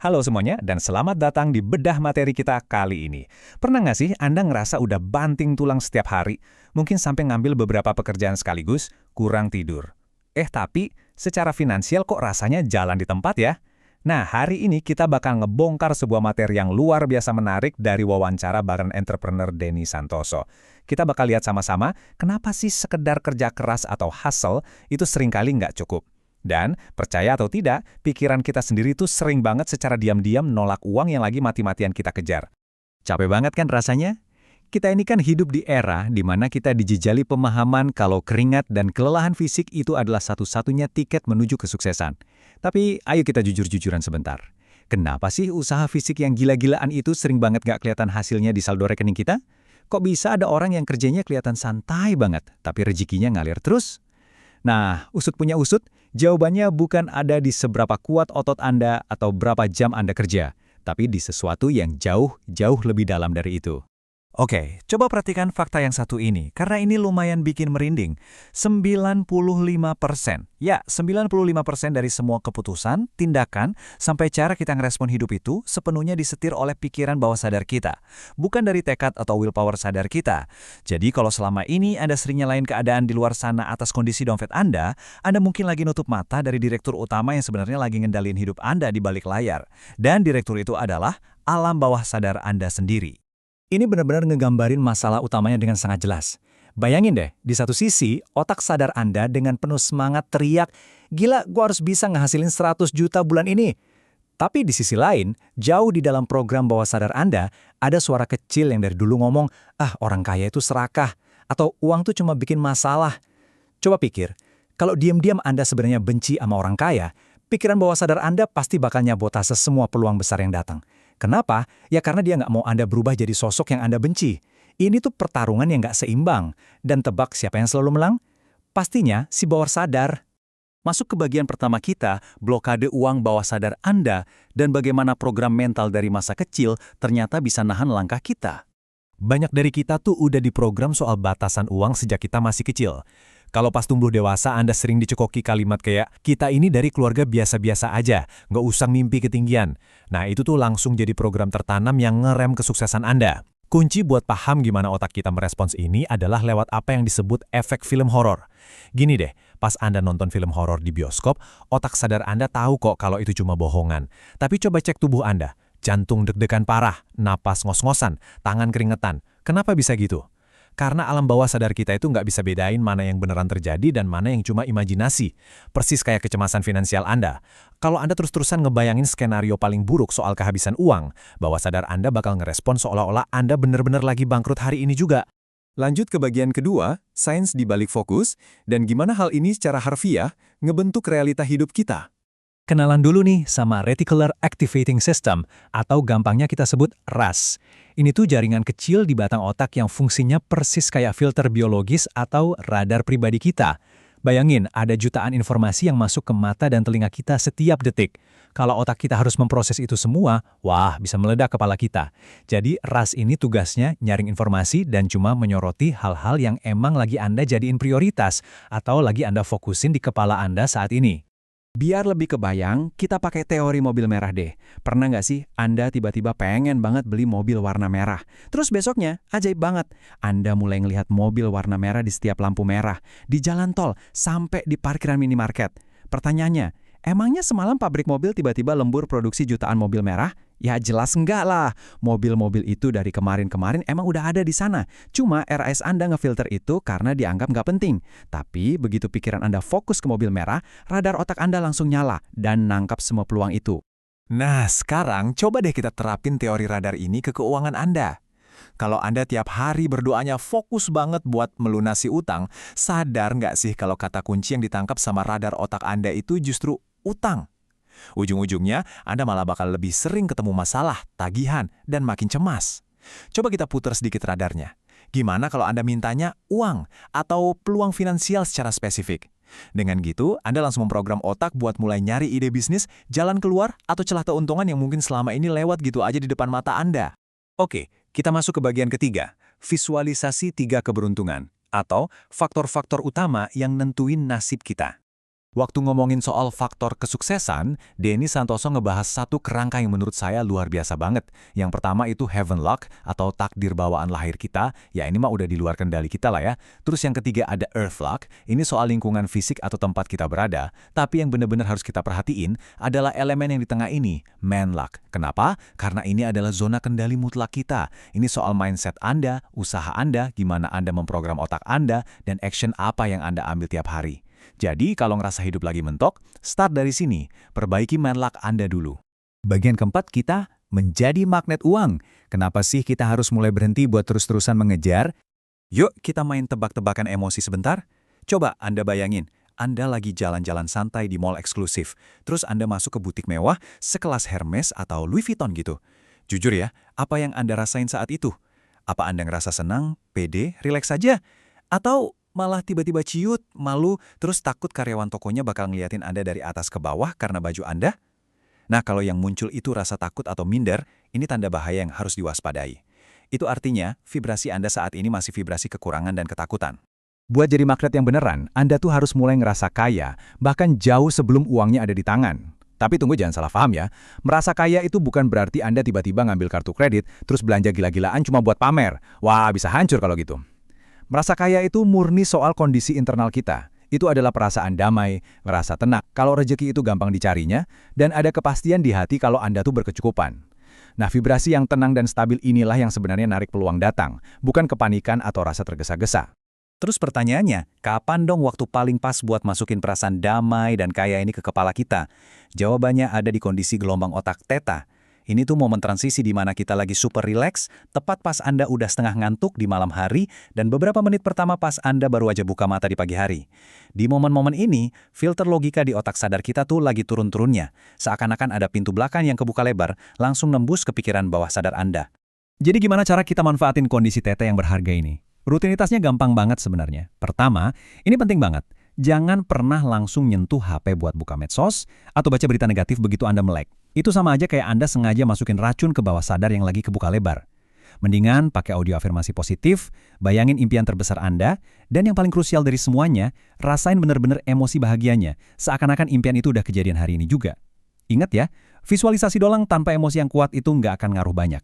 Halo semuanya, dan selamat datang di bedah materi kita kali ini. Pernah nggak sih Anda ngerasa udah banting tulang setiap hari? Mungkin sampai ngambil beberapa pekerjaan sekaligus, kurang tidur. Tapi secara finansial kok rasanya jalan di tempat ya? Nah, hari ini kita bakal ngebongkar sebuah materi yang luar biasa menarik dari wawancara bareng entrepreneur Denny Santoso. Kita bakal lihat sama-sama kenapa sih sekedar kerja keras atau hustle itu seringkali nggak cukup. Dan, percaya atau tidak, pikiran kita sendiri tuh sering banget secara diam-diam nolak uang yang lagi mati-matian kita kejar. Capek banget kan rasanya? Kita ini kan hidup di era di mana kita dijejali pemahaman kalau keringat dan kelelahan fisik itu adalah satu-satunya tiket menuju kesuksesan. Tapi, ayo kita jujur-jujuran sebentar. Kenapa sih usaha fisik yang gila-gilaan itu sering banget gak kelihatan hasilnya di saldo rekening kita? Kok bisa ada orang yang kerjanya kelihatan santai banget, tapi rezekinya ngalir terus? Nah, usut punya usut, jawabannya bukan ada di seberapa kuat otot Anda atau berapa jam Anda kerja, tapi di sesuatu yang jauh lebih dalam dari itu. Oke, coba perhatikan fakta yang satu ini, karena ini lumayan bikin merinding. 95%, ya 95% dari semua keputusan, tindakan, sampai cara kita ngerespon hidup itu sepenuhnya disetir oleh pikiran bawah sadar kita. Bukan dari tekad atau willpower sadar kita. Jadi kalau selama ini Anda sering nyalain keadaan di luar sana atas kondisi dompet Anda mungkin lagi nutup mata dari direktur utama yang sebenarnya lagi ngendalin hidup Anda di balik layar. Dan direktur itu adalah alam bawah sadar Anda sendiri. Ini benar-benar ngegambarin masalah utamanya dengan sangat jelas. Bayangin deh, di satu sisi, otak sadar Anda dengan penuh semangat teriak, "Gila, gua harus bisa ngehasilin 100 juta bulan ini." Tapi di sisi lain, jauh di dalam program bawah sadar Anda, ada suara kecil yang dari dulu ngomong, orang kaya itu serakah, atau uang tuh cuma bikin masalah. Coba pikir, kalau diam-diam Anda sebenarnya benci sama orang kaya, pikiran bawah sadar Anda pasti bakal nyabotase semua peluang besar yang datang. Kenapa? Ya karena dia nggak mau Anda berubah jadi sosok yang Anda benci. Ini tuh pertarungan yang nggak seimbang. Dan tebak siapa yang selalu menang? Pastinya si bawah sadar. Masuk ke bagian pertama kita, blokade uang bawah sadar Anda, dan bagaimana program mental dari masa kecil ternyata bisa nahan langkah kita. Banyak dari kita tuh udah diprogram soal batasan uang sejak kita masih kecil. Kalau pas tumbuh dewasa Anda sering dicekoki kalimat kayak, "Kita ini dari keluarga biasa-biasa aja, nggak usah mimpi ketinggian." Nah itu tuh langsung jadi program tertanam yang ngerem kesuksesan Anda. Kunci buat paham gimana otak kita merespons ini adalah lewat apa yang disebut efek film horor. Gini deh, pas Anda nonton film horor di bioskop, otak sadar Anda tahu kok kalau itu cuma bohongan. Tapi coba cek tubuh Anda, jantung deg-degan parah, napas ngos-ngosan, tangan keringetan. Kenapa bisa gitu? Karena alam bawah sadar kita itu nggak bisa bedain mana yang beneran terjadi dan mana yang cuma imajinasi. Persis kayak kecemasan finansial Anda. Kalau Anda terus-terusan ngebayangin skenario paling buruk soal kehabisan uang, bawah sadar Anda bakal ngerespon seolah-olah Anda bener-bener lagi bangkrut hari ini juga. Lanjut ke bagian kedua, sains di balik fokus, dan gimana hal ini secara harfiah ngebentuk realita hidup kita. Kenalan dulu nih sama Reticular Activating System, atau gampangnya kita sebut RAS. Ini tuh jaringan kecil di batang otak yang fungsinya persis kayak filter biologis atau radar pribadi kita. Bayangin, ada jutaan informasi yang masuk ke mata dan telinga kita setiap detik. Kalau otak kita harus memproses itu semua, wah bisa meledak kepala kita. Jadi RAS ini tugasnya nyaring informasi dan cuma menyoroti hal-hal yang emang lagi Anda jadiin prioritas atau lagi Anda fokusin di kepala Anda saat ini. Biar lebih kebayang, kita pakai teori mobil merah deh. Pernah nggak sih Anda tiba-tiba pengen banget beli mobil warna merah? Terus besoknya, ajaib banget, Anda mulai ngelihat mobil warna merah di setiap lampu merah, di jalan tol, sampai di parkiran minimarket. Pertanyaannya, emangnya semalam pabrik mobil tiba-tiba lembur produksi jutaan mobil merah? Ya jelas enggak lah. Mobil-mobil itu dari kemarin-kemarin emang udah ada di sana. Cuma RAS Anda ngefilter itu karena dianggap nggak penting. Tapi begitu pikiran Anda fokus ke mobil merah, radar otak Anda langsung nyala dan nangkap semua peluang itu. Nah, sekarang coba deh kita terapin teori radar ini ke keuangan Anda. Kalau Anda tiap hari berdoanya fokus banget buat melunasi utang, sadar nggak sih kalau kata kunci yang ditangkap sama radar otak Anda itu justru utang? Ujung-ujungnya, Anda malah bakal lebih sering ketemu masalah, tagihan, dan makin cemas. Coba kita putar sedikit radarnya. Gimana kalau Anda mintanya uang atau peluang finansial secara spesifik? Dengan gitu, Anda langsung memprogram otak buat mulai nyari ide bisnis, jalan keluar, atau celah keuntungan yang mungkin selama ini lewat gitu aja di depan mata Anda. Oke, kita masuk ke bagian ketiga, visualisasi 3 keberuntungan, atau faktor-faktor utama yang nentuin nasib kita. Waktu ngomongin soal faktor kesuksesan, Denny Santoso ngebahas satu kerangka yang menurut saya luar biasa banget. Yang pertama itu heaven luck atau takdir bawaan lahir kita, ya ini mah udah di luar kendali kita lah ya. Terus yang ketiga ada earth luck, ini soal lingkungan fisik atau tempat kita berada. Tapi yang benar-benar harus kita perhatiin adalah elemen yang di tengah ini, man luck. Kenapa? Karena ini adalah zona kendali mutlak kita. Ini soal mindset Anda, usaha Anda, gimana Anda memprogram otak Anda, dan action apa yang Anda ambil tiap hari. Jadi, kalau ngerasa hidup lagi mentok, start dari sini. Perbaiki man luck Anda dulu. Bagian keempat kita menjadi magnet uang. Kenapa sih kita harus mulai berhenti buat terus-terusan mengejar? Yuk, kita main tebak-tebakan emosi sebentar. Coba Anda bayangin, Anda lagi jalan-jalan santai di mall eksklusif. Terus Anda masuk ke butik mewah sekelas Hermes atau Louis Vuitton gitu. Jujur ya, apa yang Anda rasain saat itu? Apa Anda ngerasa senang, pede, rileks saja? Atau malah tiba-tiba ciut, malu, terus takut karyawan tokonya bakal ngeliatin Anda dari atas ke bawah karena baju Anda? Nah, kalau yang muncul itu rasa takut atau minder, ini tanda bahaya yang harus diwaspadai. Itu artinya, vibrasi Anda saat ini masih vibrasi kekurangan dan ketakutan. Buat jadi magnet yang beneran, Anda tuh harus mulai ngerasa kaya, bahkan jauh sebelum uangnya ada di tangan. Tapi tunggu, jangan salah paham ya. Merasa kaya itu bukan berarti Anda tiba-tiba ngambil kartu kredit, terus belanja gila-gilaan cuma buat pamer. Wah, bisa hancur kalau gitu. Merasa kaya itu murni soal kondisi internal kita. Itu adalah perasaan damai, ngerasa tenang kalau rezeki itu gampang dicarinya, dan ada kepastian di hati kalau Anda tuh berkecukupan. Nah, vibrasi yang tenang dan stabil inilah yang sebenarnya narik peluang datang, bukan kepanikan atau rasa tergesa-gesa. Terus pertanyaannya, kapan dong waktu paling pas buat masukin perasaan damai dan kaya ini ke kepala kita? Jawabannya ada di kondisi gelombang otak theta. Ini tuh momen transisi di mana kita lagi super relax, tepat pas Anda udah setengah ngantuk di malam hari, dan beberapa menit pertama pas Anda baru aja buka mata di pagi hari. Di momen-momen ini, filter logika di otak sadar kita tuh lagi turun-turunnya. Seakan-akan ada pintu belakang yang kebuka lebar, langsung nembus ke pikiran bawah sadar Anda. Jadi gimana cara kita manfaatin kondisi tete yang berharga ini? Rutinitasnya gampang banget sebenarnya. Pertama, ini penting banget. Jangan pernah langsung nyentuh HP buat buka medsos atau baca berita negatif begitu Anda melek. Itu sama aja kayak Anda sengaja masukin racun ke bawah sadar yang lagi kebuka lebar. Mendingan pakai audio afirmasi positif, bayangin impian terbesar Anda, dan yang paling krusial dari semuanya, rasain bener-bener emosi bahagianya, seakan-akan impian itu udah kejadian hari ini juga. Ingat ya, visualisasi doang tanpa emosi yang kuat itu nggak akan ngaruh banyak.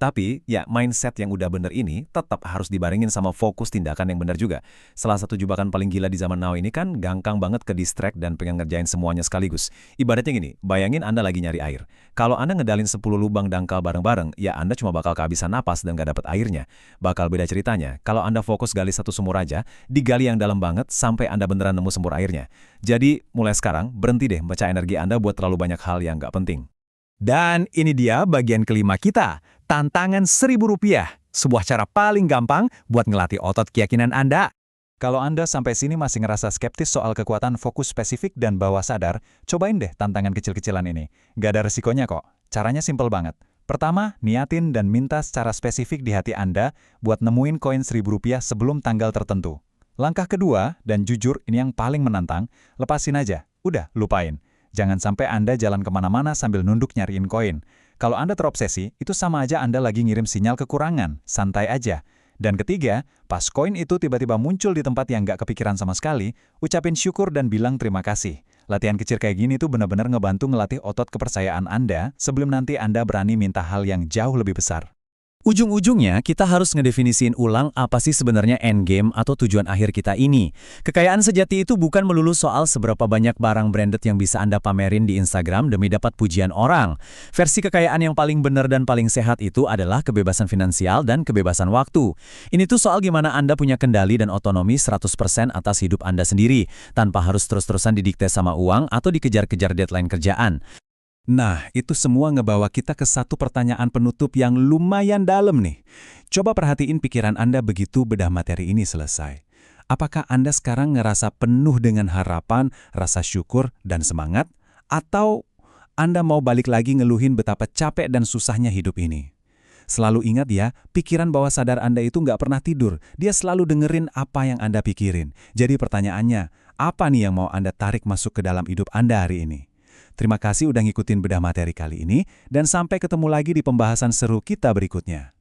Tapi, ya mindset yang udah bener ini tetap harus dibarengin sama fokus tindakan yang bener juga. Salah satu jebakan paling gila di zaman now ini kan gampang banget ke distract dan pengen ngerjain semuanya sekaligus. Ibaratnya gini, bayangin Anda lagi nyari air. Kalau Anda ngedalin 10 lubang dangkal bareng-bareng, ya Anda cuma bakal kehabisan napas dan gak dapet airnya. Bakal beda ceritanya, kalau Anda fokus gali satu sumur aja, digali yang dalam banget sampai Anda beneran nemu sumur airnya. Jadi, mulai sekarang, berhenti deh baca energi Anda buat terlalu banyak hal yang gak penting. Dan ini dia bagian kelima kita, tantangan Rp1.000. Sebuah cara paling gampang buat ngelatih otot keyakinan Anda. Kalau Anda sampai sini masih ngerasa skeptis soal kekuatan fokus spesifik dan bawah sadar, cobain deh tantangan kecil-kecilan ini. Gak ada resikonya kok. Caranya simpel banget. Pertama, niatin dan minta secara spesifik di hati Anda buat nemuin koin Rp1.000 sebelum tanggal tertentu. Langkah kedua, dan jujur ini yang paling menantang, lepasin aja. Udah, lupain. Jangan sampai Anda jalan kemana-mana sambil nunduk nyariin koin. Kalau Anda terobsesi, itu sama aja Anda lagi ngirim sinyal kekurangan. Santai aja. Dan ketiga, pas koin itu tiba-tiba muncul di tempat yang nggak kepikiran sama sekali, ucapin syukur dan bilang terima kasih. Latihan kecil kayak gini tuh benar-benar ngebantu ngelatih otot kepercayaan Anda sebelum nanti Anda berani minta hal yang jauh lebih besar. Ujung-ujungnya, kita harus ngedefinisiin ulang apa sih sebenarnya endgame atau tujuan akhir kita ini. Kekayaan sejati itu bukan melulu soal seberapa banyak barang branded yang bisa Anda pamerin di Instagram demi dapat pujian orang. Versi kekayaan yang paling benar dan paling sehat itu adalah kebebasan finansial dan kebebasan waktu. Ini tuh soal gimana Anda punya kendali dan otonomi 100% atas hidup Anda sendiri, tanpa harus terus-terusan didikte sama uang atau dikejar-kejar deadline kerjaan. Nah, itu semua ngebawa kita ke satu pertanyaan penutup yang lumayan dalam nih. Coba perhatiin pikiran Anda begitu bedah materi ini selesai. Apakah Anda sekarang ngerasa penuh dengan harapan, rasa syukur, dan semangat? Atau Anda mau balik lagi ngeluhin betapa capek dan susahnya hidup ini? Selalu ingat ya, pikiran bawah sadar Anda itu nggak pernah tidur. Dia selalu dengerin apa yang Anda pikirin. Jadi pertanyaannya, apa nih yang mau Anda tarik masuk ke dalam hidup Anda hari ini? Terima kasih udah ngikutin bedah materi kali ini, dan sampai ketemu lagi di pembahasan seru kita berikutnya.